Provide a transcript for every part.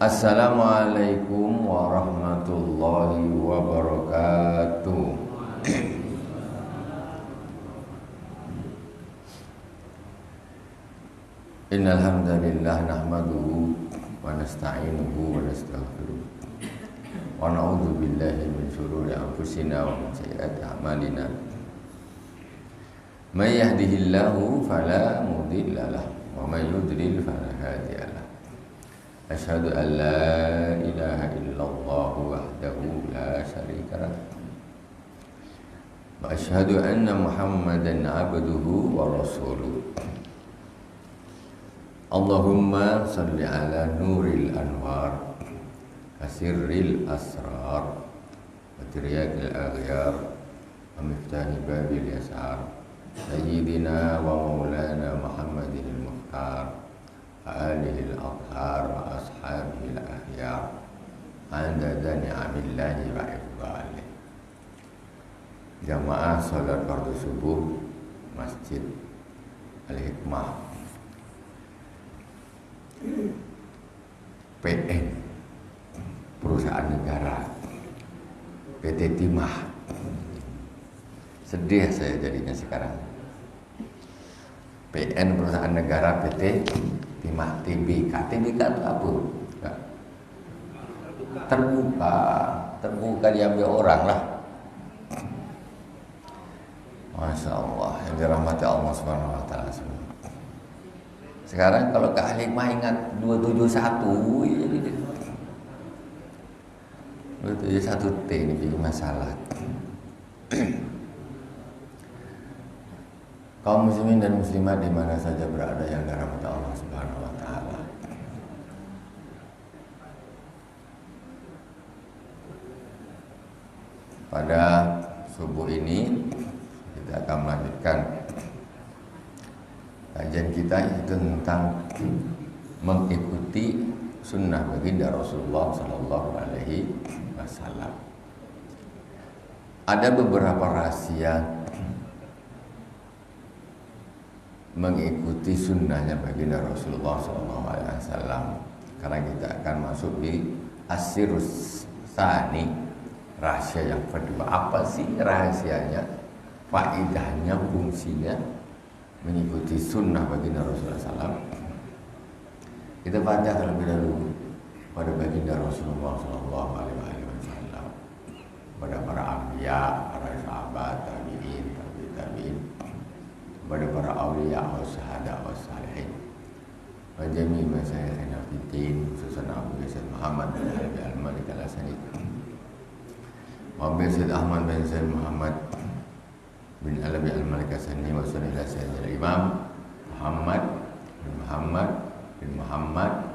Assalamualaikum warahmatullahi wabarakatuh. Innal hamdalillah nahmaduhu wa nasta'inuhu wa nastaghfiruh wa na'udzu billahi min shururi anfusina wa min sayyiati a'malina. May yahdihillahu fala mudilla lahu wa may yudlil fala hadiya lahu. Asyhadu an la ilaha illallah wahdahu la syarika lah wa asyhadu anna Muhammadan abduhu wa rasuluh. Allahumma salli ala nuril anwar kasirril asrar wa tiryakil aghyar wa miftahi babil yasar sayyidina wa maulana Muhammadin al-mukhtar wa alihi al-athhar wa ashabihi al-akhyar andada ni'amillahi wa ifdalih. Jamaah salat fardu subuh Masjid Al-Hikmah PN, perusahaan negara, PT Timah. Sedih saya jadinya sekarang. PN perusahaan negara, PT Timah, TBK. TBK itu apa? Terbuka diambil orang lah. Masya Allah, yang dirahmati Allah Subhanahu Wa Taala semua. Sekarang kalau ke Al-Hikmah ingat 271 jadi 271T ini bikin masalah. Kaum muslimin dan muslimat di mana saja berada yang dirahmati Allah Subhanahu wa taala. Pada subuh ini kita akan melanjutkan kajian kita itu tentang mengikuti sunnah baginda Rasulullah Sallallahu Alaihi Wasallam. Ada beberapa rahasia mengikuti sunnahnya baginda Rasulullah Sallallahu Alaihi Wasallam. Karena kita akan masuk di Asirus Tsani, rahasia yang kedua. Apa sih rahasianya? Faedahnya, fungsinya mengikuti sunnah baginda Rasulullah SAW. Kita baca terlebih dahulu pada baginda Rasulullah SAW, pada para anbiya, para sahabat, tabi'in, tabi'in, pada para awliya, wasyahada, wassalihin, wa jami' masyayikhina fiddin, khususan Abu Sayyid Muhammad bin Alawi al-Malik al-Asani, wa Abu Sayyid Ahmad bin Sayyid Muhammad bin Alawi al-Malik al-Asani, wa sallallahu alaihi Imam Muhammad bin Muhammad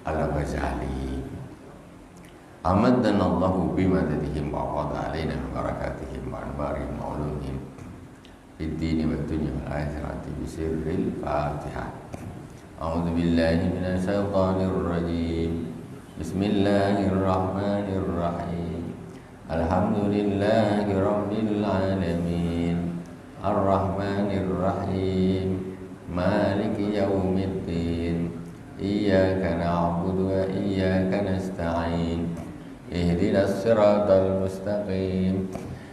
al-Ghazali. Amadana Allahu bimadadihim wa qada alaina bi barakatihim wa anwarihim wa ulumihim fid dini wa dunya wal akhirati bi sirril Fatihah. A'udzu billahi minasy syaithanir rajim. Bismillahirrahmanirrahim. Alhamdulillahi rabbil alamin. Ar-Rahmanir Rahim. Maliki yaumiddin. Iyyaka na'budu wa iyyaka nasta'in. Ihdinas siratal mustaqim.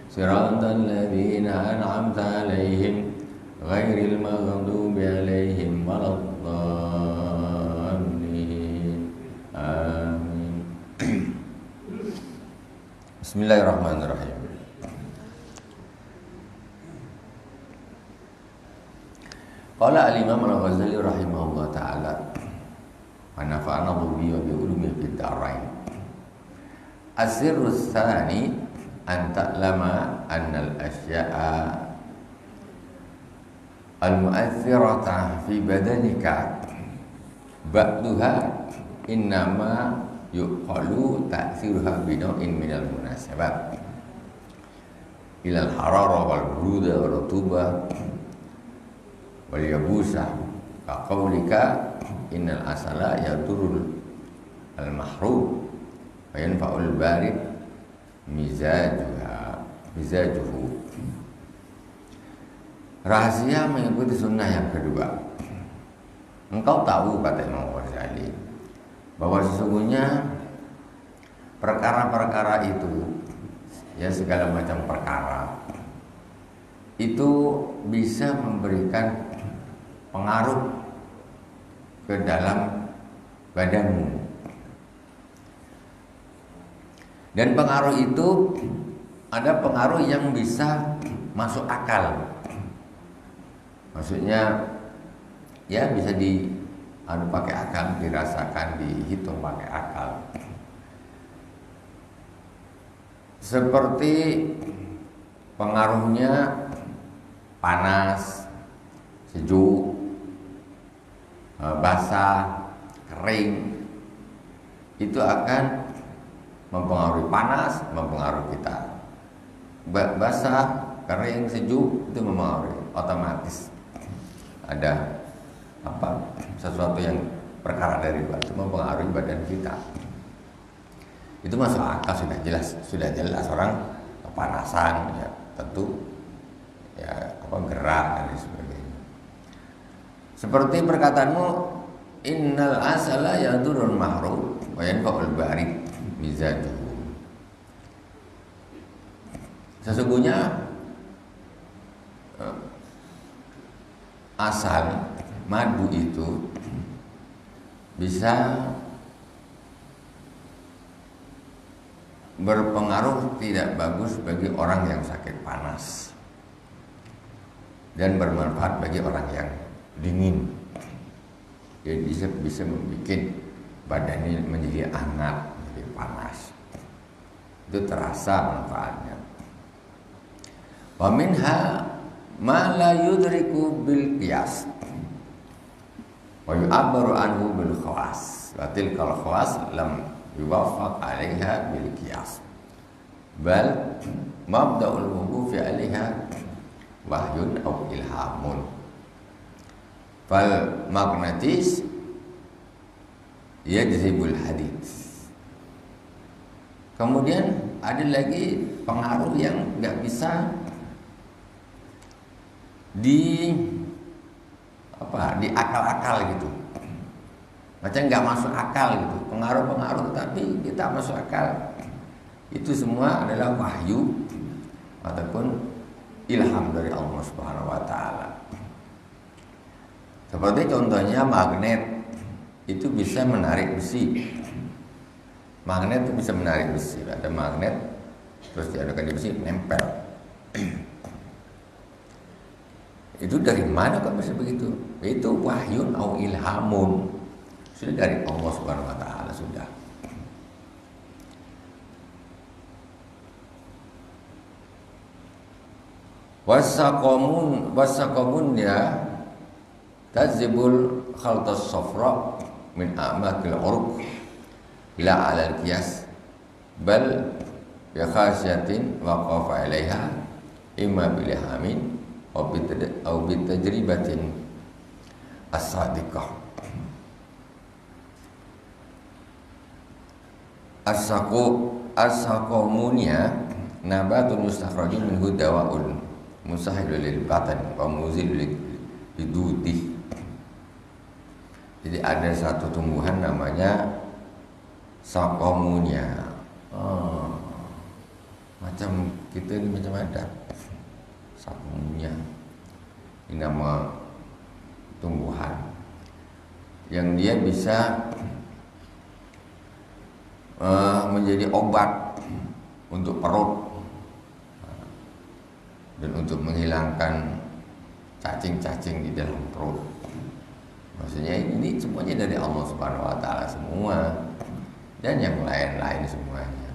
Siratal ladzina an'amta 'alaihim ghairil maghdubi 'alaihim waladdallin. Amin. Bismillahirrahmanirrahim. Qala al-Imam al-Ghazali rahimahullah ta'ala wa nafa'ana bihi wa bi ulumihi fid dharain. As-sirrus tsani an ta'lama anna al-asya'a al-mu'aththirata fi badanika ba'duha innama yuqalu ta'thiruha binaw'in minal munasabat ilal harara wal buruda wal rutubah wal yabusa ka qaulika innal asala yadurul al mahrum wa yanfa'ul barid mizajuhu. Rahasia mengikuti sunnah yang kedua. Engkau tahu, kata Imam Ghazali, bahwa sesungguhnya perkara-perkara itu, ya segala macam perkara itu bisa memberikan pengaruh ke dalam badanmu. Dan pengaruh itu ada pengaruh yang bisa masuk akal. Maksudnya ya bisa pakai akal, dirasakan, dihitung pakai akal. Seperti pengaruhnya panas, sejuk, basah, kering, itu akan mempengaruhi. Panas mempengaruhi kita, basah, kering, sejuk itu mempengaruhi, otomatis ada sesuatu yang perkara dari luar itu mempengaruhi badan kita. Itu masuk akal, sudah jelas orang kepanasan ya tentu ya gerak dan sebagainya. Seperti perkataanmu, innal asala yadurul mahrum wa yanfa'ul barid mizajuhu. Sesungguhnya asal madu itu bisa berpengaruh tidak bagus bagi orang yang sakit panas dan bermanfaat bagi orang yang dingin. Jadi bisa membuat badannya menjadi hangat, menjadi panas. Itu terasa manfaatnya. Wa minha ma la yudriku bil qiyas wa yu'abbaru anhu bil khawas wa tilkal khawas lam yuwaffaq 'alaiha bil qiyas bal mabda'ul wuqufi 'alaiha wahyun aw ilhamun. Fal magnetis yajzibul hadid. Kemudian ada lagi pengaruh yang nggak bisa di akal-akal gitu, macam nggak masuk akal gitu, pengaruh-pengaruh tapi kita masuk akal. Itu semua adalah wahyu ataupun ilham dari Allah Subhanahu wa taala. Seperti contohnya magnet itu bisa menarik besi. Magnet itu bisa menarik besi. Ada magnet terus diadakan di besi nempel. Itu dari mana kok bisa begitu? Itu wahyun au ilhamun. Sudah dari Allah Subhanahu wa taala sudah. Wasaqamun ya tazibul khaltas safra min a'makil uruq la 'ala al-qiyas bal bi khasyatin waqafa 'alaiha imma bil hamin aw bi tajribatin as-sadiqah. As-saqamunya nabatun yustakhraju minhu dawa'un musahilul lil batan wa muzilul lidudi. Jadi ada satu tumbuhan namanya saqamunya. Macam kita ini macam ada saqamunya. Ini nama tumbuhan yang dia bisa menjadi obat untuk perut dan untuk menghilangkan cacing-cacing di dalam perut. Maksudnya ini semuanya dari Allah Subhanahu wa taala semua dan yang lain-lain semuanya.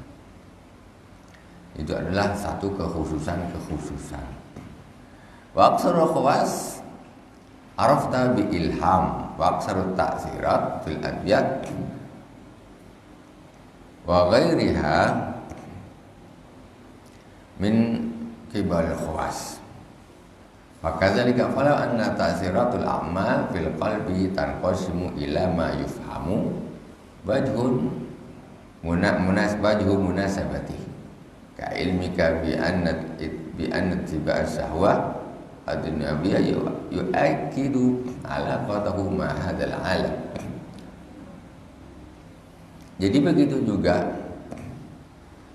Itu adalah satu kekhususan. Wa aksarul khawas arafta bi ilham wa aksarut ta'sirat fil abyad wa ghairiha min qibal khawas. Fakadzalika falau anna ta'siratul a'mal fil qalbi tanqasimu ila ma yufhamu wajhun munasabati ka ilmika bi anna tiba sahwa ad-dunyawiyya yu'akkidu ala qatahu ma hadzal alam. Jadi begitu juga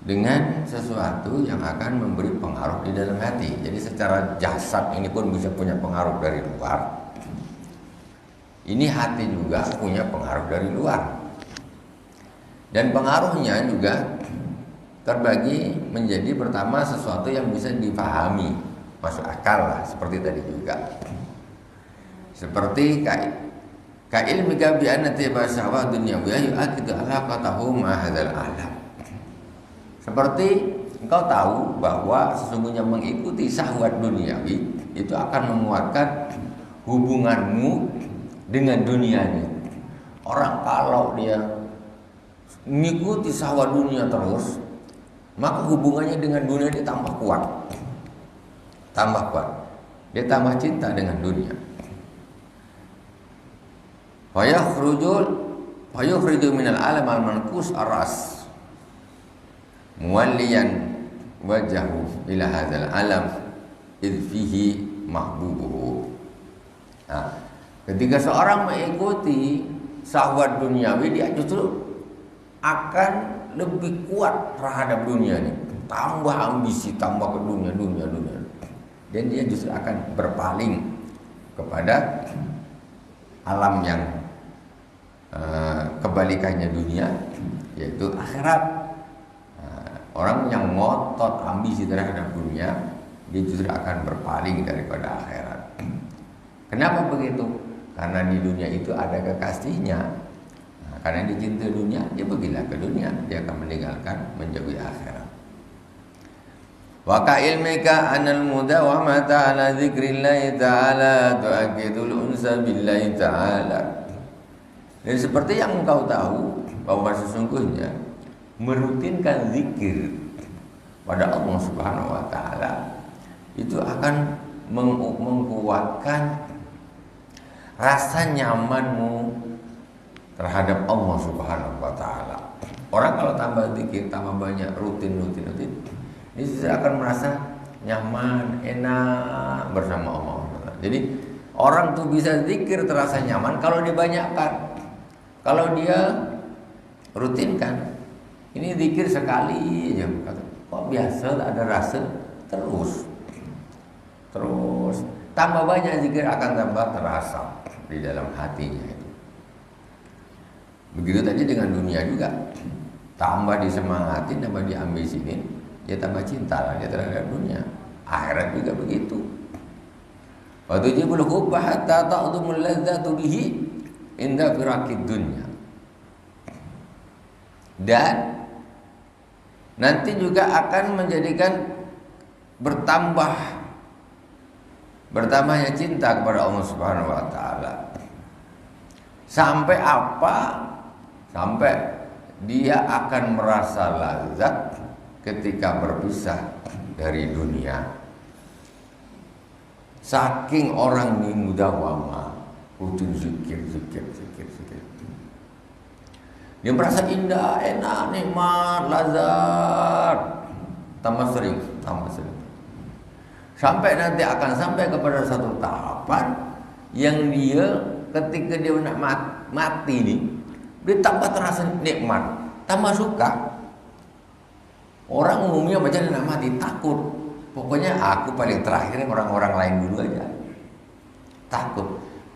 dengan sesuatu yang akan memberi pengaruh di dalam hati. Jadi secara jasad ini pun bisa punya pengaruh dari luar. Ini hati juga punya pengaruh dari luar. Dan pengaruhnya juga terbagi menjadi pertama sesuatu yang bisa dipahami, masuk akal lah, seperti tadi juga. Seperti ilmika bi anna tiba syahwat dunyawiyah yu'akidu alaqatahu ma hadzal alam. Seperti engkau tahu bahwa sesungguhnya mengikuti syahwat duniawi itu akan menguatkan hubunganmu dengan dunia ini. Orang kalau dia mengikuti syahwat dunia terus, maka hubungannya dengan dunia dia tambah kuat. Tambah kuat. Dia tambah cinta dengan dunia. Fayukhriju minal alam al-manqus ar-ras muwalliyan wajahu ila hadzal alam idh fihi mahbubuhu. Nah, ketika seorang mengikuti syahwat duniawi, dia justru akan lebih kuat terhadap dunia ini, tambah ambisi, tambah ke dunia. Dan dia justru akan berpaling kepada alam yang kebalikannya dunia, yaitu akhirat. Orang yang ngotot ambisi terhadap dunia, dia justru akan berpaling daripada akhirat. Kenapa begitu? Karena di dunia itu ada kekasihnya. Karena dia cinta dunia, dia pergilah ke dunia, dia akan meninggalkan menjauhi akhirat. Wa ka ilmika anal mudawamata ala dzikrillah ta'ala tu'akidul unsa billahi ta'ala. Dan seperti yang engkau tahu bahwa sesungguhnya merutinkan zikir pada Allah Subhanahu wa taala itu akan mengkuatkan rasa nyamanmu terhadap Allah Subhanahu wa taala. Orang kalau tambah zikir, tambah banyak rutin, ini sudah akan merasa nyaman, enak bersama Allah. Jadi orang tuh bisa zikir terasa nyaman kalau dibanyakkan. Kalau dia rutinkan, ini zikir sekali aja, kok biasa ada rasa, terus tambah banyak zikir akan tambah terasa di dalam hatinya itu. Begitu tadi dengan dunia juga, tambah disemangatin, tambah diambisinin, dia tambah cinta lah dia terhadap dunia. Akhirat juga begitu. Wa tujibul hubba hatta ta'dumul ladzatu bihi inda firaqid dunya. Dan nanti juga akan menjadikan bertambahnya cinta kepada Allah Subhanahu wa taala. Sampai apa? Sampai dia akan merasa lazat ketika berpisah dari dunia. Saking orang ini mudawamah, rutin zikir. Dia merasa indah, enak, nikmat, lazat. Tambah sering. Sampai nanti akan sampai kepada satu tahapan yang dia ketika dia nak mati nih, dia tambah terasa nikmat, tambah suka. Orang umumnya macam nak mati takut. Pokoknya aku paling terakhir, orang-orang lain dulu aja. Takut.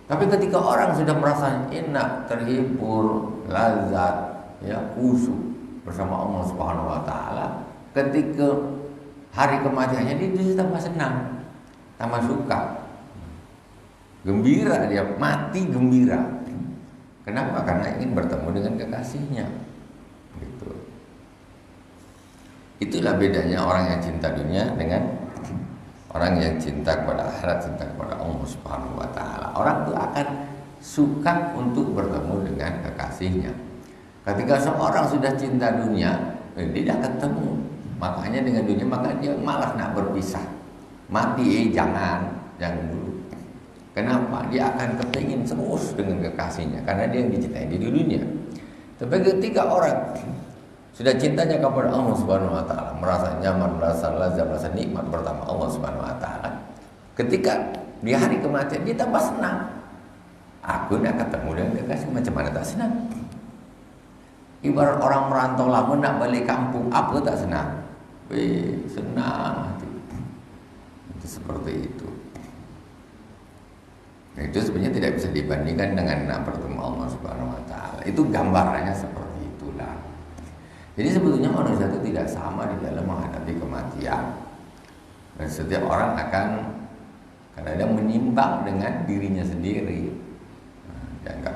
Tapi ketika orang sudah merasa enak, terhibur, lazat, ya, khusyuk bersama Allah Subhanahu wa taala, ketika hari kematiannya dia tambah senang, tambah suka. Gembira, dia mati gembira. Kenapa? Karena ingin bertemu dengan kekasihnya. Gitu. Itulah bedanya orang yang cinta dunia dengan orang yang cinta kepada akhirat, cinta kepada Allah Subhanahu wa taala. Orang itu akan suka untuk bertemu dengan kekasihnya. Ketika seorang sudah cinta dunia, dia tidak ketemu. Makanya dengan dunia, maka dia malah nak berpisah. Mati jangan dulu. Kenapa? Dia akan kepingin terus dengan kekasihnya karena dia yang dicintai di dunia. Tapi ketika orang sudah cintanya kepada Allah Subhanahu wa taala, merasa nyaman, merasa lazat, merasa nikmat bersama Allah Subhanahu wa taala, ketika di hari kematian dia tambah senang. Aku nak ketemu dengan kekasih, macam mana tak senang? Ibarat orang merantau lama nak balik kampung, apa tak senang? Senang hati. Itu seperti itu. Nah, itu sebenarnya tidak bisa dibandingkan dengan nak bertemu Allah Subhanahu Wa Taala. Itu gambarannya seperti itulah. Jadi sebetulnya manusia itu tidak sama di dalam menghadapi kematian. Dan setiap orang akan kadang-kadang menimbang dengan dirinya sendiri. Dianggap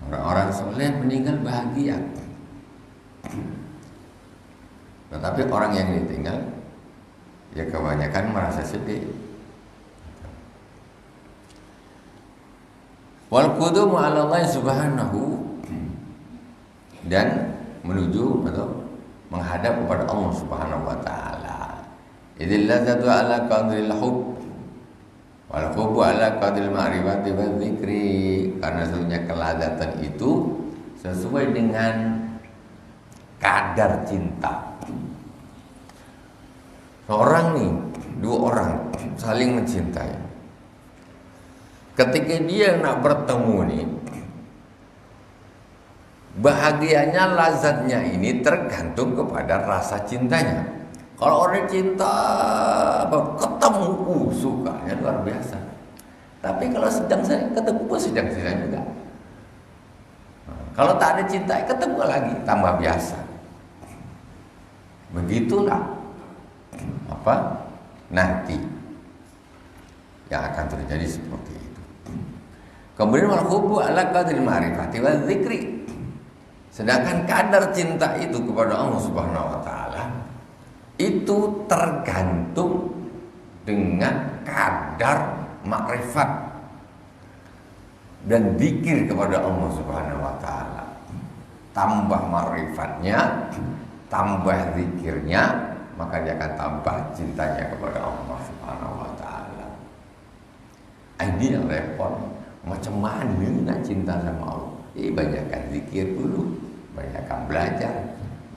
orang-orang soleh meninggal bahagia, tetapi orang yang ditinggal ya kebanyakan merasa sedih. Wal qudumu 'ala Allah subhanahu, dan menuju atau menghadap kepada Allah Subhanahu wa taala. Idzal ladzatu 'ala qadril hubb wal hubbu 'ala qadril ma'rifati wa dzikri, karena sesungguhnya kelazatan itu sesuai dengan kadar cinta. Seorang nih, dua orang saling mencintai. Ketika dia nak bertemu nih, bahagianya, lazatnya ini tergantung kepada rasa cintanya. Kalau orang cinta ketemu, sukanya luar biasa. Tapi kalau sedang ketemu pun sedang-sedang juga. Kalau tak ada cinta, ketemu lagi, tambah biasa. Begitulah nanti yang akan terjadi seperti itu. Kemudian wal hubbu 'ala qadril ma'rifati wa dzikri. Sedangkan kadar cinta itu kepada Allah Subhanahu wa taala itu tergantung dengan kadar makrifat dan zikir kepada Allah Subhanahu wa taala. Tambah makrifatnya, tambah zikirnya, maka dia akan tambah cintanya kepada Allah Subhanahu wa taala. Ini yang repot. Macam mana nak cinta sama Allah? Banyakkan zikir dulu, banyakkan belajar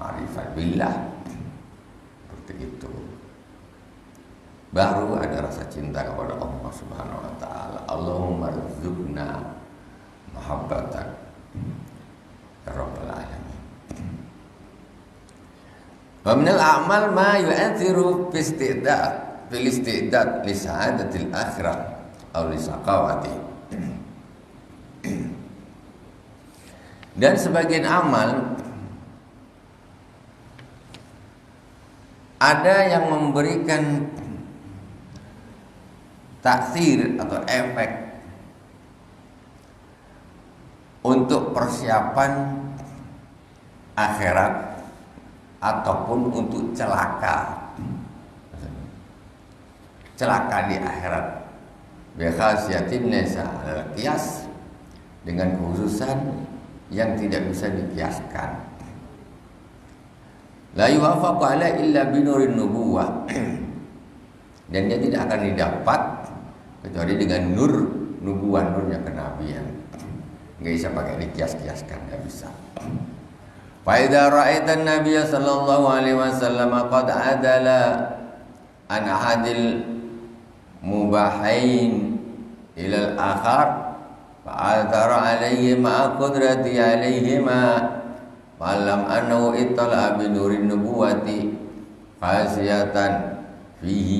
ma'rifat billah. Seperti itu. Baru ada rasa cinta kepada Allah Subhanahu wa taala. Allahumma rzuqna mahabbatak ya rabbal alamin. Wa min al-a'mal ma yu'athiru fi istidad li sa'adatil akhirah aw li saqawati. Dan sebagian amal ada yang memberikan taksir atau efek untuk persiapan akhirat ataupun untuk celaka di akhirat. Bikhasiyatin laysa al-qiyas, dengan kekhususan yang tidak bisa dikiaskan. La yuwafaqu ala illa binurin nubuwah, dan dia tidak akan didapat kecuali dengan nur nubuwah, nurnya kenabian. Enggak bisa pakai dikias-kiaskan, enggak bisa. Fa idza ra'aita an-nabiy sallallahu alaihi wasallam qad adala an ahadil mubahain ila al-akhar فآثر عليهما قدرتي عليهما فعلم أنه اطلع بنور النبوة خاسية فيه.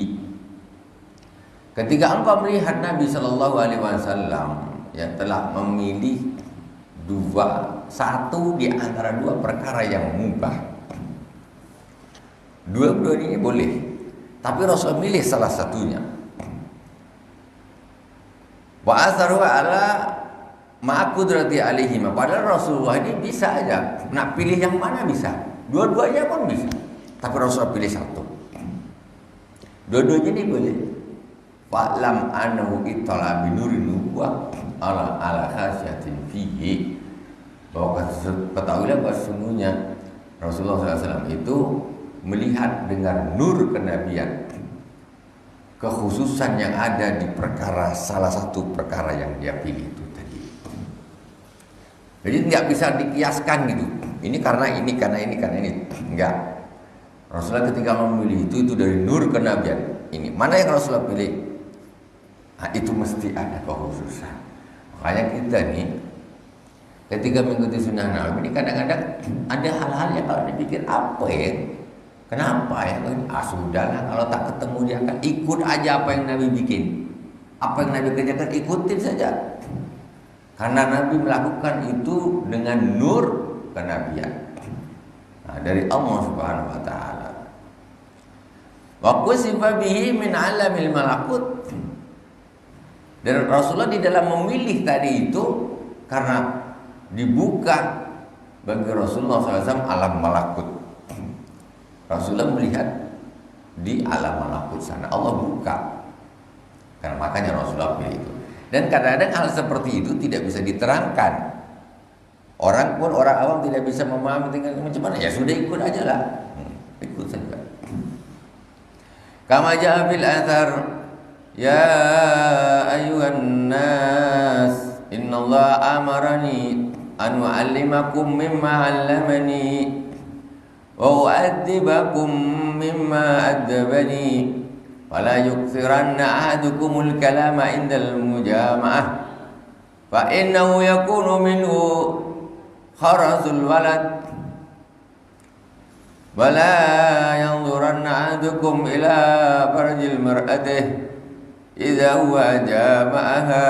Ketika engkau melihat Nabi Shallallahu Alaihi Wasallam yang telah memilih satu di antara dua perkara yang mubah, dua-dua ini boleh, tapi Rasul milih salah satunya. Wa atharu ala ma'qudrati alaihi, padahal Rasulullah ini bisa aja nak pilih yang mana, bisa dua-duanya pun bisa, tapi Rasulullah pilih satu. Dua-duanya ini boleh. Fa'lam annahu ittala bi nurin nubuwah ala khasyatin fihi, bahwa ketahuilah bahwa sesungguhnya Rasulullah SAW itu melihat dengan nur kenabian, kekhususan yang ada di perkara, salah satu perkara yang dia pilih itu tadi. Jadi nggak bisa dikiaskan gitu. Ini karena ini, karena ini, karena ini. Enggak. Rasulullah ketika memilih itu dari nur kenabian. Ini mana yang Rasulullah pilih? Nah, itu mesti ada kekhususan. Makanya kita nih ketika mengikuti sunnah Nabi ini kadang-kadang ada hal-hal yang kalau dipikir apa ya, kenapa ya, sudahlah kalau tak ketemu dia akan ikut aja apa yang Nabi bikin, apa yang Nabi kerjakan ikutin saja, karena Nabi melakukan itu dengan nur kenabian dari Allah Subhanahu wa taala. Wa qusifa bihi min alamil malakut. Dan Rasulullah di dalam memilih tadi itu karena dibuka bagi Rasulullah SAW alam malakut. Rasulullah melihat di alam malakut sana, Allah buka. Karena makanya Rasulullah pilih itu. Dan kadang-kadang hal seperti itu tidak bisa diterangkan. Orang pun, orang awam tidak bisa memahami tinggal macam mana. Ya sudah ikut aja lah. Ikut saja. Kama ja'a fil athar, ya ayyuhan nas, innallaha amarani an u'allimakum mimma 'allamani wa u'addibakum mimma addabani wala yukthiranna ahadukumul kalama indal mujama'ah fa innahu yakunu minhu kharasul walad wala yanzuranna ahadukum ila farjil mar'atih idza huwa jama'aha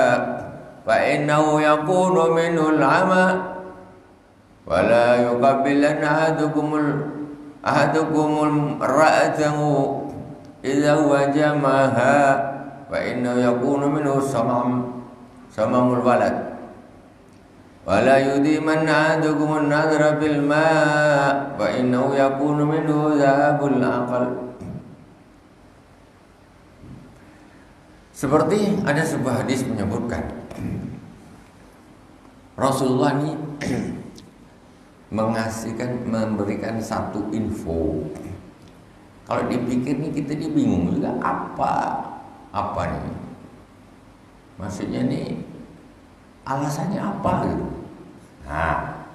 fa innahu yakunu minhu al-'ama wala yuqabbilanna ahadukum ra'atahu idza huwa jama'aha fa innahu yakunu minhu samamul walad wala yudimanna ahadukum an-nadhra fil ma' fa innahu yakunu minhu dhahabul aqal. Seperti ada sebuah hadis menyebutkan Rasulullah ini memberikan satu info. Kalau dipikir nih kita bingung juga apa nih? Maksudnya nih alasannya apa gitu. Nah,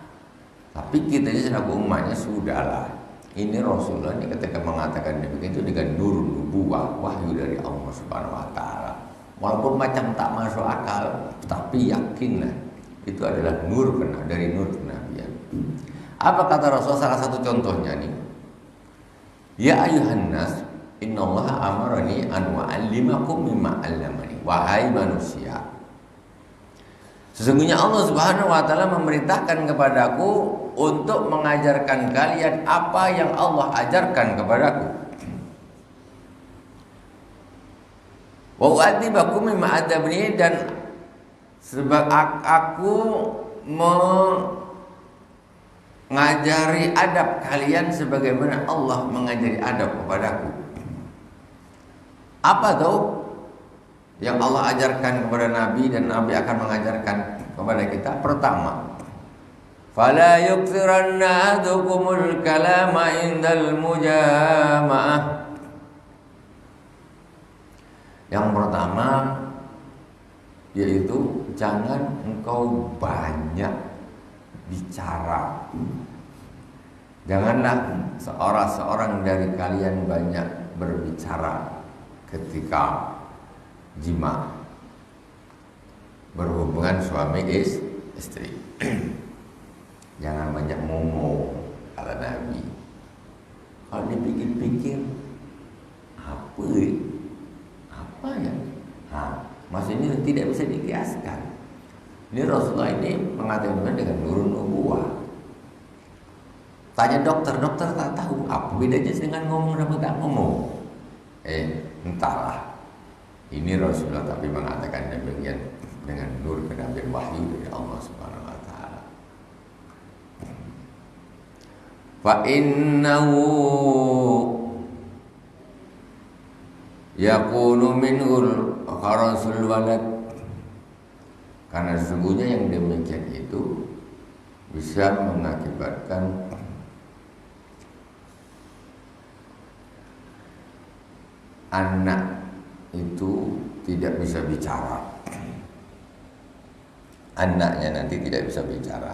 tapi kita selaku umatnya sudahlah. Ini Rasulullah ini ketika mengatakan demikian itu dengan nur nubuwah, wahyu dari Allah Subhanahu wa taala. Walaupun macam tak masuk akal, tapi yakinlah itu adalah nur dari nur kenabian. Apa kata Rasulullah salah satu contohnya nih? Ya ayuhan nas, innallaha amarani an u'allimakum mimma 'allamani. Wahai manusia, sesungguhnya Allah Subhanahu wa taala memerintahkan kepadaku untuk mengajarkan kalian apa yang Allah ajarkan kepadaku. Wa u'adzibakum mimma adabni, dan sebab aku mengajari adab kalian sebagaimana Allah mengajari adab kepadaku. Apa tuh yang Allah ajarkan kepada Nabi dan Nabi akan mengajarkan kepada kita? Pertama, fala yukthiranna ahadukumul kalama indal mujama'ah. Yang pertama yaitu jangan engkau banyak bicara. Janganlah seorang dari kalian banyak berbicara ketika jima, berhubungan suami istri. Jangan banyak ngomong kata Nabi. Kalau dipikir-pikir apa ya? Maksudnya tidak bisa dikiaskan. Ini Rasulullah ini mengatakan dengan nurun nubuwah. Tanya dokter tak tahu apa bedanya dengan ngomong dan tak ngomong. Entahlah. Ini Rasulullah tapi mengatakan demikian dengan nur kenabian wahyu dari Allah Subhanahu wa taala. Fa innahu yakunu minhul kharasul walad, karena sesungguhnya yang demikian itu bisa mengakibatkan anak itu tidak bisa bicara. Anaknya nanti tidak bisa bicara.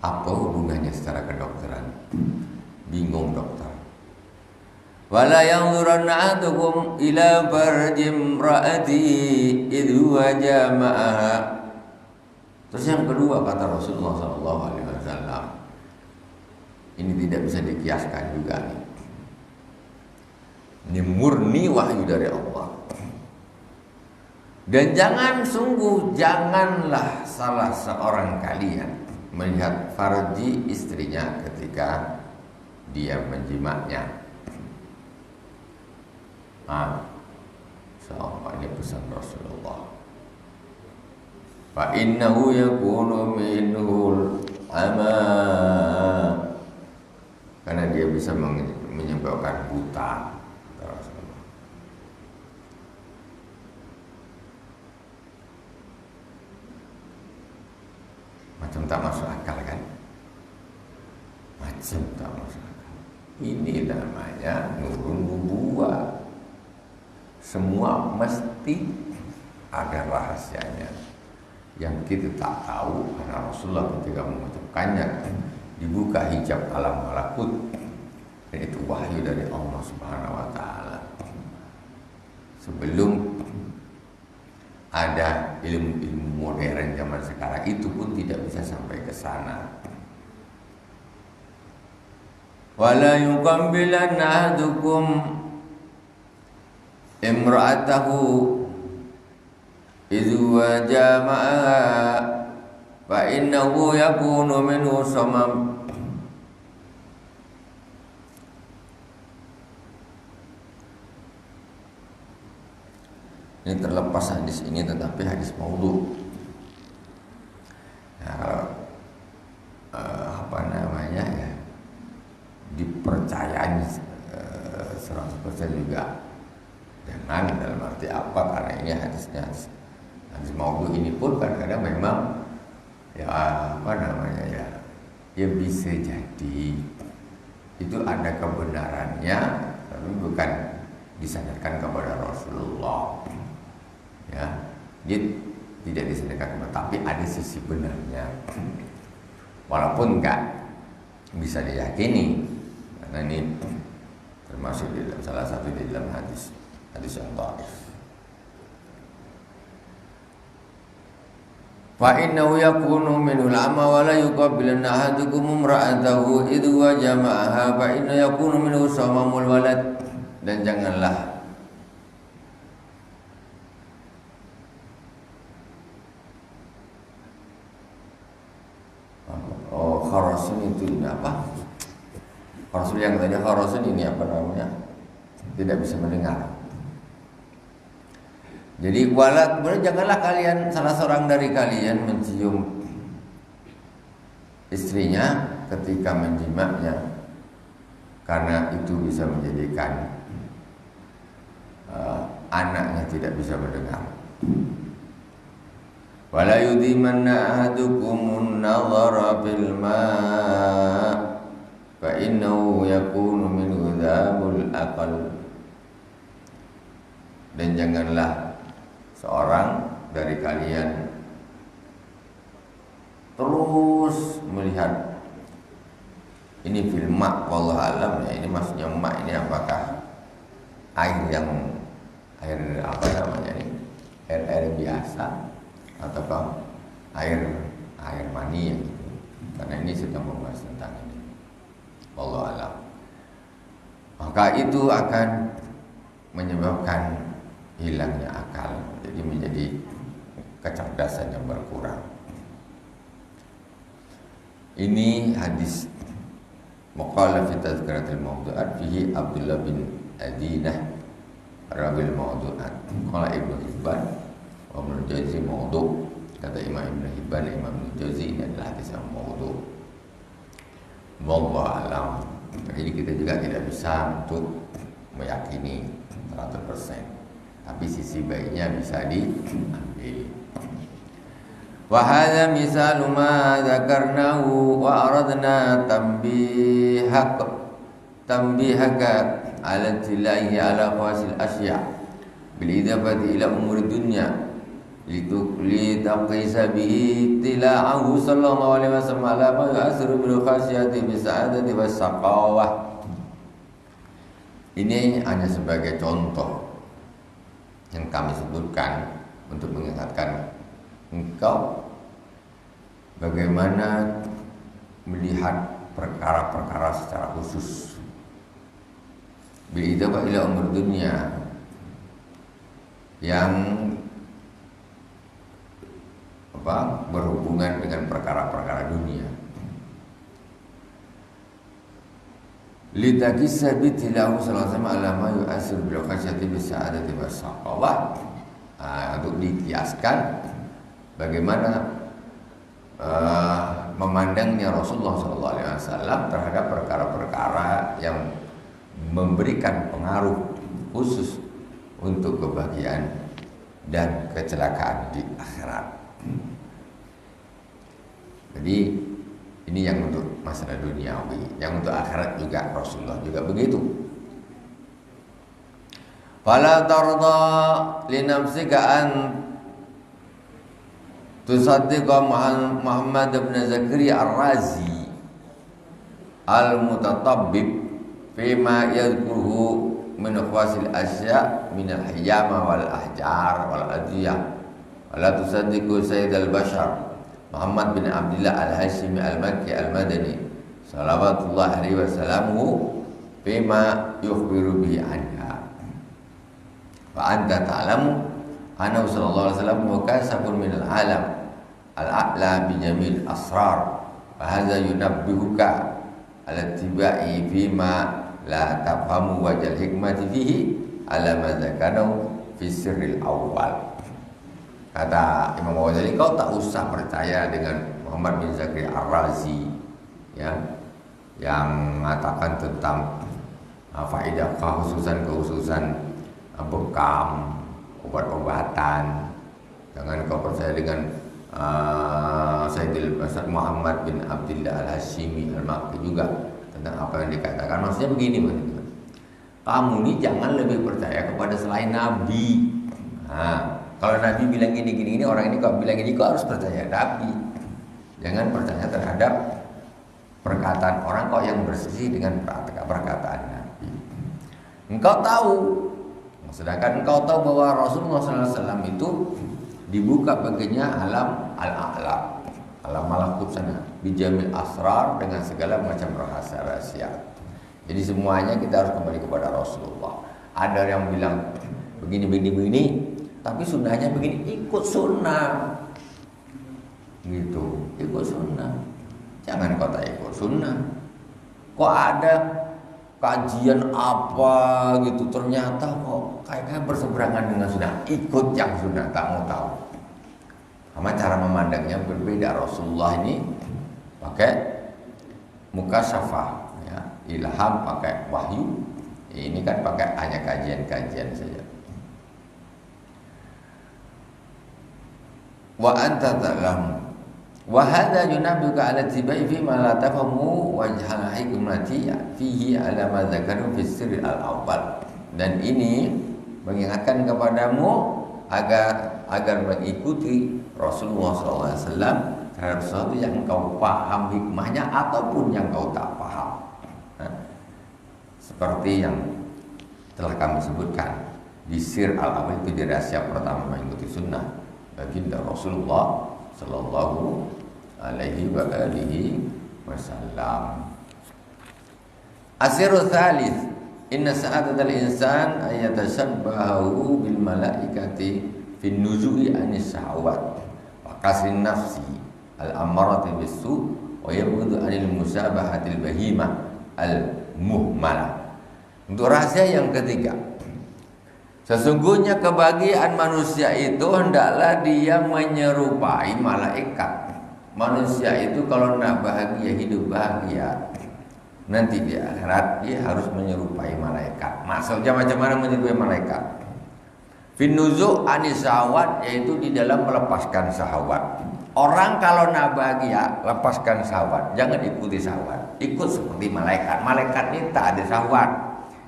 Apa hubungannya secara kedokteran? Bingung dokter. Wala yanzuranna ahadukum ila farjim ra'ati idh huwa jama'aha Terus yang kedua kata Rasulullah SAW, ini tidak bisa dikiaskan juga nih. Ini murni wahyu dari Allah. Dan janganlah salah seorang kalian melihat farji istrinya ketika dia menjimaknya. Ini pesan Rasulullah. Fa innahu yakunu minhul ama, karena dia bisa menyebabkan buta. Macam tak masuk akal kan? Macam tak masuk akal. Ini namanya nurun nubuwah. Semua mesti ada rahasianya yang kita tak tahu, karena Rasulullah ketika mengucapkannya dibuka hijab alam malakut, dan itu wahyu dari Allah Subhanahu wa taala. Sebelum ada ilmu modern zaman sekarang, itu pun tidak bisa sampai ke sana. Wala yuqambilanna ahadukum imra'atahu idzu jama'a fa innahu yakunu minhu samam. Ini terlepas hadis ini, tetapi hadis maudhu. Nah, kalau dipercayai 100% juga jangan, dalam arti apa? Karena ini hadis maudhu ini pun kadang-kadang memang ya bisa jadi itu ada kebenarannya, tapi bukan disandarkan kepada Rasulullah. Ya, dia tidak disandarkan kepada, tapi ada sisi benarnya, walaupun enggak bisa diyakini, karena ini termasuk di dalam salah satu di dalam hadis yang dhaif. Fa innahu yakunu minul ama wa la yuqabbilanna ahadukum imra'atahu idh wa jama'aha fa inna yakunu minhu samamul walad. Dan janganlah kharasun itu ini apa? Kharasun yang tadi kharasun ini apa namanya? Tidak bisa mendengar. Jadi janganlah kalian, salah seorang dari kalian mencium istrinya ketika menjimaknya, karena itu bisa menjadikan anaknya tidak bisa mendengar. Wala yudimanna ahadukumun nadhara fil ma' fa innahu yakunu min hudhabul aqal. Dan janganlah seorang dari kalian terus melihat ini fil ma', wallahu alam ya, ini maksudnya ma' ini apakah air biasa ataukah air mani gitu. Karena ini sedang membahas tentang ini, wallahu alam. Maka itu akan menyebabkan hilangnya akal, jadi menjadi kecerdasan yang berkurang. Ini hadis Maqala fi Tazkiratil Mawdu'at fihi Abdullah bin Adinah Rabil Mawdu'at. Qala Ibnu Hibban wa Ibnu Jauzi mawdu'. Kata Imam Ibnu Hibban, Imam Ibnu Jauzi, ini adalah hadis yang mawdu'. Wallahu a'lam. Jadi kita juga tidak bisa untuk meyakini 100%, tapi sisi baiknya bisa diambil. Wa hadza misalu ma dzakarnahu wa aradna tanbihaka ala tilaihi ala qawasil asya' bil idafati ila umur dunya litaqisa bihi tila'ahu sallallahu alaihi wasallam ala ma yu'asiru bil khasiyati bi sa'adati was saqawah. Ini hanya sebagai contoh yang kami sebutkan untuk mengingatkan engkau bagaimana melihat perkara-perkara secara khusus. Bi'idaba ila umur dunia yang berhubungan dengan perkara-perkara dunia. Litakisa bitilahu sallallahu alaihi wasallam yu'asir bil khasyati bis sa'adati was saqawah. Untuk dikiaskan bagaimana memandangnya Rasulullah sallallahu alaihi wasallam terhadap perkara-perkara yang memberikan pengaruh khusus untuk kebahagiaan dan kecelakaan di akhirat. Jadi ini yang untuk masalah duniawi, yang untuk akhirat juga Rasulullah juga begitu. Fala tarda li nafsika an tusaddiqa Muhammad bin Zakaria Ar-Razi al-mutatabbib fima yadhkuruhu min khawasil asya min al-hijama wal ahjar wal adiyah. Wala tusaddiqu Sayyid al-Bashar Muhammad bin Abdullah al-Hashimi al-Makki al-Madani salawatullah alaihi wasallamu bima yukhbiru bihi anha. Wa anta ta'lamu anna sallallahu alaihi wasallam mukasabun min al-alam al-a'la bi jamil asrar. Fa hadza yunabbihuka ala tibai bima la tafhamu wajal hikmati fihi ala ma zakanahu fi sirril awal. Kata Imam Ghazali, kau tak usah percaya dengan Muhammad bin Zakaria Ar-Razi ya, yang mengatakan tentang faedah khususan bekam, obat-obatan. Jangan kau percaya dengan Sayyidil Bashar Muhammad bin Abdullah al-Hashimi al-Makki juga tentang apa yang dikatakan. Maksudnya begini, maksudnya kamu ini jangan lebih percaya kepada selain Nabi. Kalau Nabi bilang gini, orang ini kalau bilang gini, kau harus percaya Nabi. Jangan percaya terhadap perkataan orang kok yang bersisi dengan perkataan Nabi. Engkau tahu, sedangkan engkau tahu bahwa Rasulullah SAW itu dibuka baginya alam al-a'la, alam malakut sana, bijamil asrar, dengan segala macam rahasia-rahasia. Jadi semuanya kita harus kembali kepada Rasulullah. Ada yang bilang begini, tapi sunnahnya begini, ikut sunnah gitu, ikut sunnah. Jangan kau tak ikut sunnah. Kok ada kajian apa gitu, ternyata kok kayak berseberangan dengan sunnah, ikut yang sunnah, tak mau tahu. Sama cara memandangnya berbeda. Rasulullah ini pakai mukasyafah ya, ilham, pakai wahyu. Ini kan pakai hanya kajian-kajian saja. Wa anta ta'lam wa hadha yunabbiuka ala tibai fi ma la tafhamu wajhal hikmati fihi ala ma dzakaru fi sirri al-awwal. Dan ini mengingatkan kepadamu agar mengikuti Rasulullah SAW terhadap sesuatu yang kau paham hikmahnya ataupun yang kau tak paham. Seperti yang telah kami sebutkan di sir al-awwal, itu di rahasia pertama mengikuti sunnah baginda Rasulullah sallallahu alaihi wa alihi wasallam. Asirul thalith, inna sa'adatal insan ayatashabbahu bil malaikati fin nuzu'i anis syahawat wa kasrin nafsi al ammarati bisu wa yabghudu anil musabahatil bahimah al muhmalah. Untuk rahasia yang ketiga, sesungguhnya kebahagiaan manusia itu hendaklah dia menyerupai malaikat. Manusia itu kalau nak bahagia, hidup bahagia, nanti di akhirat dia harus menyerupai malaikat. Maksudnya macam mana menyerupai malaikat? Finuzu anis syahwat, yaitu di dalam melepaskan syahwat. Orang kalau nak bahagia, lepaskan syahwat, jangan ikuti syahwat. Ikut seperti malaikat. Malaikat ini tak ada syahwat.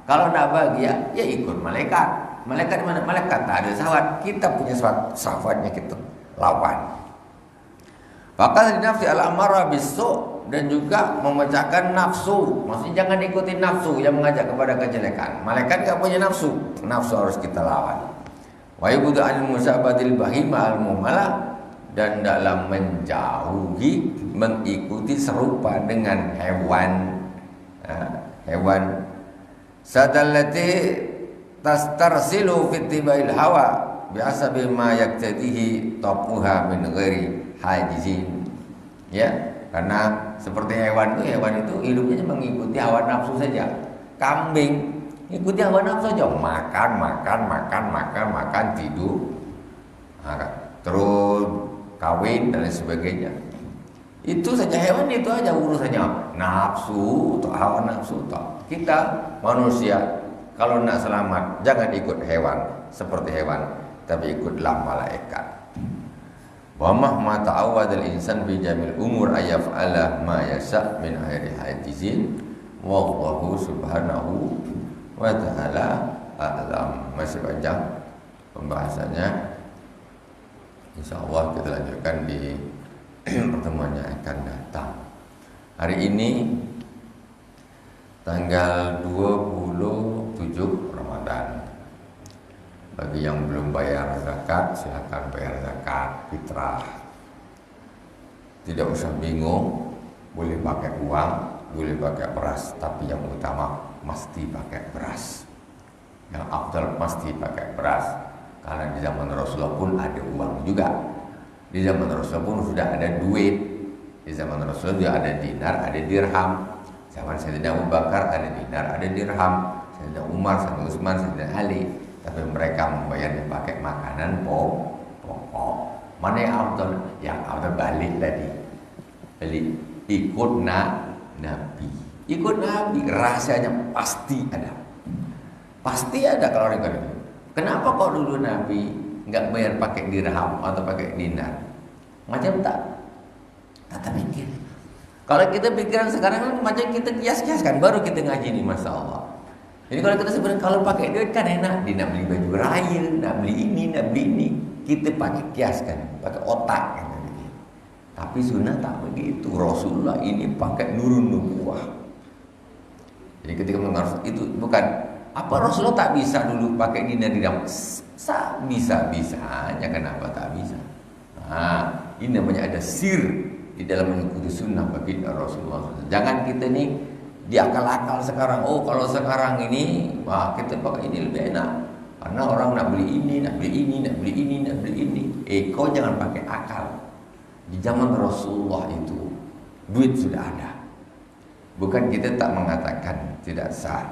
Kalau nak bahagia, ya ikut malaikat. Malaikat mana? Malaikat tak ada syahwat. Kita punya syahwatnya, kita lawan. Bahkan nafsi al-amarah bisu, dan juga memecahkan nafsu. Maksudnya jangan ikuti nafsu yang mengajak kepada kejelekan. Malaikat tak punya nafsu. Nafsu harus kita lawan. Wa yubudu anil musabatil bahima al-mumalah, dan dalam menjauhi mengikuti serupa dengan hewan. Hewan sadallati tastarsilu fi tibail hawa biasa bima yaktadihi tapuha min ghairi hajizin. Ya, karena seperti hewan itu hidupnya mengikuti hawa nafsu saja. Kambing ikuti hawa nafsu saja, makan, tidur, terus kawin dan lain sebagainya. Itu saja hewan, itu aja urusannya, nafsu atau hawa nafsu. Kita manusia kalau nak selamat jangan ikut hewan seperti hewan, tapi ikutlah malaikat. Wa mahma ta'awwadal insan bi jamil umur ayaf'ala ma yasha min ghairi hajizin wallahu subhanahu wa ta'ala a'lam. Masih panjang pembahasannya. Insyaallah kita lanjutkan di pertemuannya akan datang. Hari ini tanggal 27 Ramadan. Bagi yang belum bayar zakat, silakan bayar zakat fitrah. Tidak usah bingung, boleh pakai uang, boleh pakai beras, tapi yang utama mesti pakai beras. Yang afdal mesti pakai beras. Karena di zaman Rasulullah pun ada uang juga. Di zaman Rasulullah pun sudah ada duit. Di zaman Rasulullah juga ada dinar, ada dirham. Zaman Sayyidina Abu Bakar ada dinar, ada dirham. Sayyidina Umar, Sayyidina Utsman, Sayyidina Ali. Tapi mereka membayarnya pakai makanan pokok. Mana yang afdal? Yang afdal balik tadi. Balik ikut Nabi. Ikut Nabi rahasianya pasti ada. Pasti ada kalau orang itu. Kenapa kok dulu Nabi nggak bayar pakai dirham atau pakai dinar? Macam tak pikir. Kalau kita pikiran sekarang kan macam kita kias-kiaskan, baru kita ngaji nih, Masya Allah. Jadi kalau kita sebenarnya kalau pakai duit kan enak, dia nak beli baju raya, nak beli ini, nak beli ini, kita pakai kiaskan, pakai otak kan. Tapi sunnah tak begitu. Rasulullah ini pakai nurun nubuwah. Jadi ketika mengarus itu bukan apa Rasulullah tak bisa dulu pakai dinar dirham. Bisa-bisanya, kenapa tak bisa? Nah, ini namanya ada sir di dalam mengikuti sunnah baginda Rasulullah. Jangan kita nih diakal-akal sekarang. Oh, kalau sekarang ini, wah kita pakai ini lebih enak. Karena orang nak beli ini, nak beli ini, nak beli ini, nak beli ini. Kau jangan pakai akal. Di zaman Rasulullah itu duit sudah ada. Bukan kita tak mengatakan tidak sah.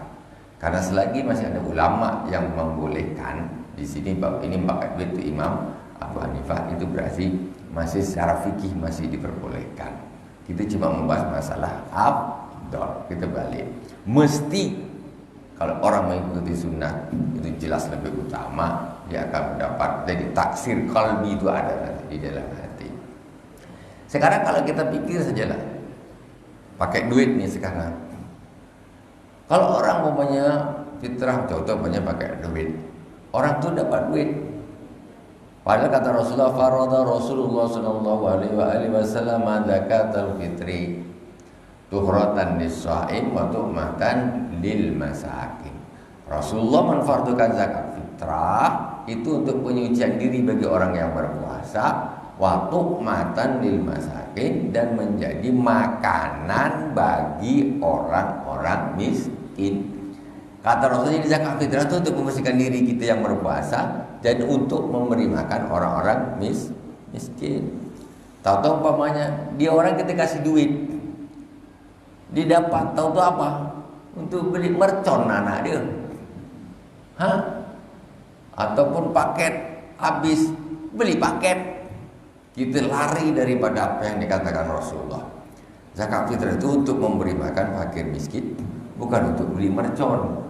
Karena selagi masih ada ulama yang membolehkan di sini bab ini pakai duit itu Imam Abu Hanifah, itu berarti masih secara fikih masih diperbolehkan. Kita cuma membahas masalah afdal. Kita balik. Mesti kalau orang mengikuti sunnah itu jelas lebih utama, dia akan mendapat jadi taksir qalbi itu ada nanti di dalam hati. Sekarang kalau kita pikir sajalah, pakai duit nih sekarang. Kalau orang umpamanya fitrah, contohnya pakai duit, orang tuh dapat duit. Padahal kata Rasulullah, farada Rasulullah sallallahu alaihi wasallam zakatul fitri tuhratan lis-shaim wa tu'matan lil masakin. Rasulullah menfardukan zakat fitrah itu untuk penyucian diri bagi orang yang berpuasa, wa tu'matan lil masakin, dan menjadi makanan bagi orang-orang miskin. Kata Rasulullah, zakat fitrah itu untuk membersihkan diri kita yang berpuasa dan untuk memberi makan orang-orang miskin. Tahu-tahu umpamanya dia orang kita kasih duit, didapat tahu-tahu apa? Untuk beli mercon anak dia. Ataupun paket habis, beli paket. Kita lari daripada apa yang dikatakan Rasulullah. Zakat fitrah itu untuk memberi makan fakir miskin, bukan untuk beli mercon,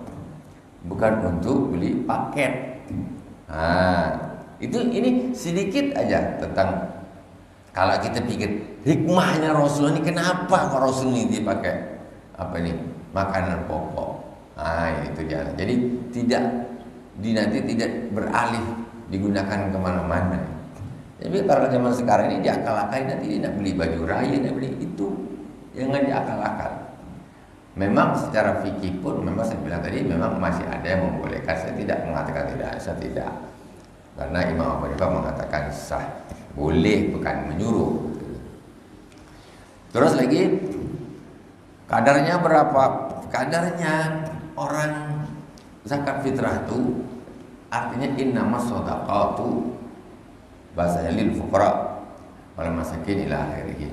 bukan untuk beli paket. Ini sedikit aja tentang kalau kita pikir hikmahnya Rasulullah ini, kenapa kok Rasul ini dipakai apa ini makanan pokok. Itu dia. Jadi nanti tidak beralih digunakan kemana-mana. Jadi kalau zaman sekarang ini diakal-akalin, nanti dia nak beli baju raya, nak beli itu, jangan diakal-akal. Memang secara fikih pun memang saya bilang tadi memang masih ada yang membolehkan. Saya tidak mengatakan tidak, saya tidak. Karena Imam Abu Hanifah mengatakan sah. boleh bukan menyuruh. Terus lagi kadarnya berapa? Kadarnya orang zakat fitrah itu artinya innamas shadaqatu, bahasanya lil fuqara wal masakin ila akhirih.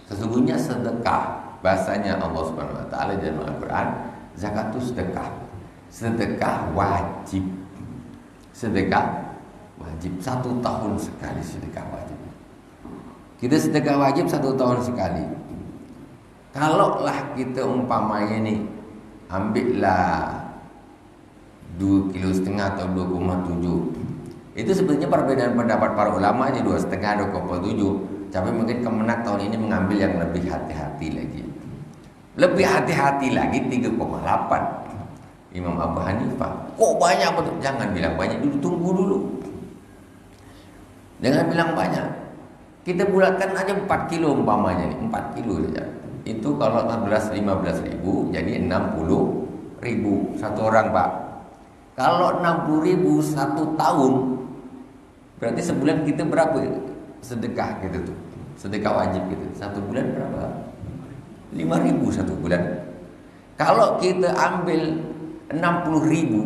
Sesungguhnya sedekah, bahasanya Allah Subhanahu wa taala dalam Al-Qur'an, zakat itu sedekah. Sedekah wajib. Sedekah wajib 1 tahun sekali sedekah wajib. Kita sedekah wajib 1 tahun sekali. Kalaulah kita umpamanya nih ambillah 2,5 kilo atau 2,7, itu sebenarnya perbedaan pendapat para ulama aja 2,5 2,7. Tapi mungkin Kemenak tahun ini mengambil yang lebih hati-hati lagi. Lebih hati-hati lagi 3,8. Imam Abu Hanifah, kok banyak betul? Jangan bilang banyak dulu, tunggu dulu. Jangan bilang banyak. Kita bulatkan aja 4 kilo umpamanya nih, 4 kilo saja. Itu kalau 15 ribu jadi 60 ribu satu orang, Pak. Kalau 60 ribu 1 tahun, berarti sebulan kita berapa sedekah gitu tuh? Sedekah wajib gitu. 1 bulan berapa? 5 ribu 1 bulan. Kalau kita ambil 60 ribu,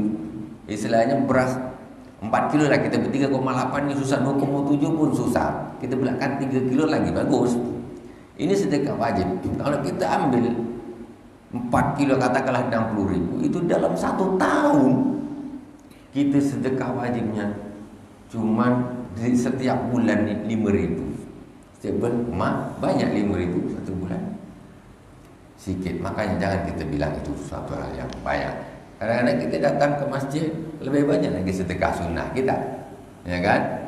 istilahnya beras 4 kilo lah, kita 3,8 ini susah, 2,7 pun susah. Kita belakang 3 kilo lagi bagus. Ini sedekah wajib. Kalau kita ambil 4 kilo katakanlah 60 ribu, itu dalam 1 tahun kita sedekah wajibnya cuman di setiap bulan 5 ribu. Setiap bulan banyak 5 ribu 1 bulan. Sikit. Makanya jangan kita bilang itu suatu hal yang banyak. Kadang-kadang kita datang ke masjid lebih banyak lagi sedekah sunnah kita, ya kan?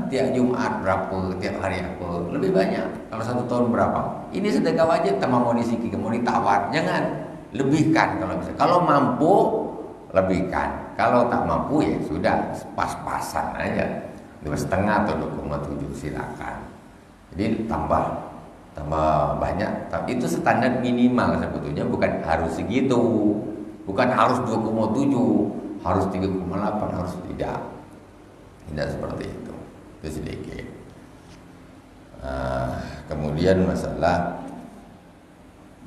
Tiap Jumat berapa, tiap hari apa, lebih banyak. Kalau 1 tahun berapa? Ini sedekah wajib, tak mau disiki, mau ditawar, jangan lebihkan kalau bisa. Kalau mampu lebihkan, kalau tak mampu ya sudah pas-pasan aja, 2,5 atau 2,7 silakan. Jadi tambah banyak, tapi itu standar minimal sebetulnya, bukan harus segitu. Bukan harus 2,7, harus 3,8, harus tidak seperti itu. Itu sedikit. Kemudian masalah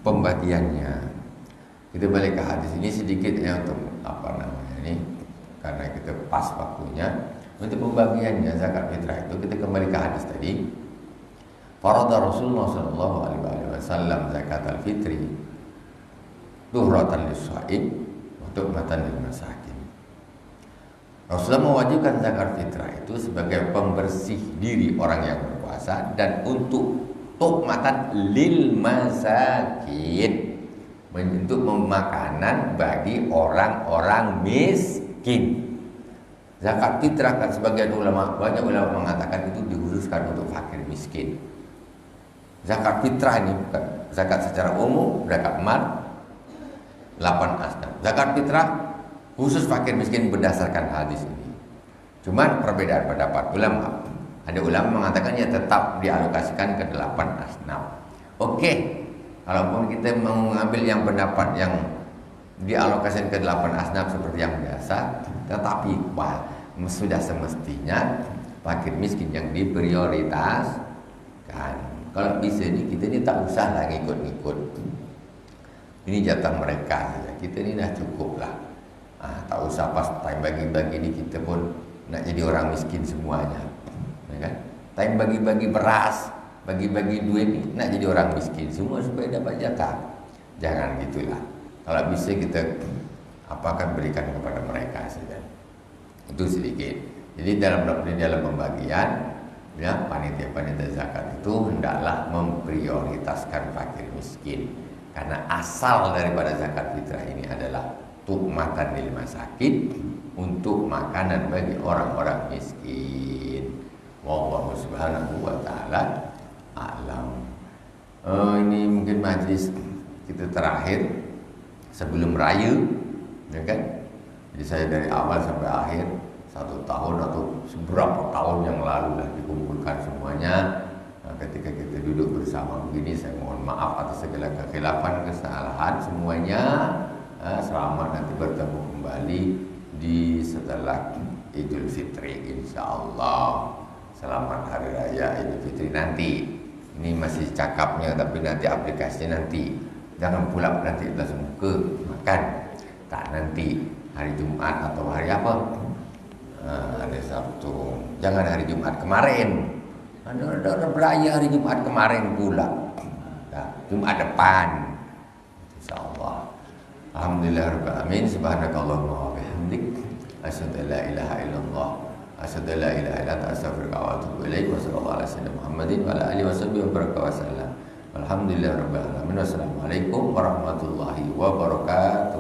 pembagiannya, kita balik ke hadis ini sedikit ya, untuk ini karena kita pas waktunya. Untuk pembagiannya zakat fitrah itu kita kembali ke hadis tadi. Farada Rasulullah sallallahu alaihi wasallam zakat al-fitri tuhratan lis-shaim wa tu'matan lil-masakin. Rasulullah mewajibkan zakat fitrah itu sebagai pembersih diri orang yang berpuasa dan untuk tu'matan lil-masakin, untuk makanan bagi orang-orang miskin. Zakat fitrah kan sebagian ulama, banyak ulama mengatakan itu dikhususkan untuk fakir miskin. Zakat fitrah ini bukan zakat secara umum, zakat mal 8 asnaf. Zakat fitrah khusus fakir miskin berdasarkan hadis ini. Cuman perbedaan pendapat ulama. Ada ulama mengatakan ya tetap dialokasikan ke 8 asnaf. Oke, kalaupun kita mengambil yang pendapat yang dialokasikan ke 8 asnaf seperti yang biasa, tetapi sudah semestinya fakir miskin yang diprioritaskan. Kalau bisa ini kita ini tak usah lah ngikut-ngikut. Ini jatah mereka saja. Kita ini dah cukup lah. Tak usah pas time bagi-bagi ini kita pun nak jadi orang miskin semuanya, ya kan? Time bagi-bagi beras, bagi-bagi duit ini nak jadi orang miskin semua supaya dapat jatah. Jangan gitulah. Kalau bisa kita berikan kepada mereka saja. Itu sedikit. Jadi dalam pembagian, ya, panitia zakat itu hendaklah memprioritaskan fakir miskin, karena asal daripada zakat fitrah ini adalah tu'matan lil masakin, untuk makanan bagi orang-orang miskin. Wallahu subhanahu wa ta'ala a'lam. Ini mungkin majlis kita terakhir sebelum raya, ya kan? Jadi saya dari awal sampai akhir 1 tahun atau seberapa tahun yang lalu lah dikumpulkan semuanya. Ketika kita duduk bersama begini, saya mohon maaf atas segala kekhilafan, kesalahan semuanya. Selamat nanti bertemu kembali di setelah Idul Fitri, insyaallah. selamat hari raya Idul Fitri nanti. Ini masih cakapnya, tapi nanti aplikasinya nanti. Jangan pula nanti langsung ke makan. Tak, nanti hari Jumat atau hari apa? Hari Sabtu. Jangan hari Jumat kemarin. Ada beraya hari Jumat kemarin pula. Nah, Jumat depan. Insyaallah. Alhamdulillahirabbil alamin. Subhanakallahumma wa bihamdik, asyhadu an la ilaha illallah, asyhadu an la ilaha illa anta, astaghfiruka wa atubu ilaik. Wa sallallahu ala sayyidina Muhammadin wa ala alihi washabihi wa baraka wa sallam. Alhamdulillahirabbil alamin. Wassalamualaikum warahmatullahi wabarakatuh.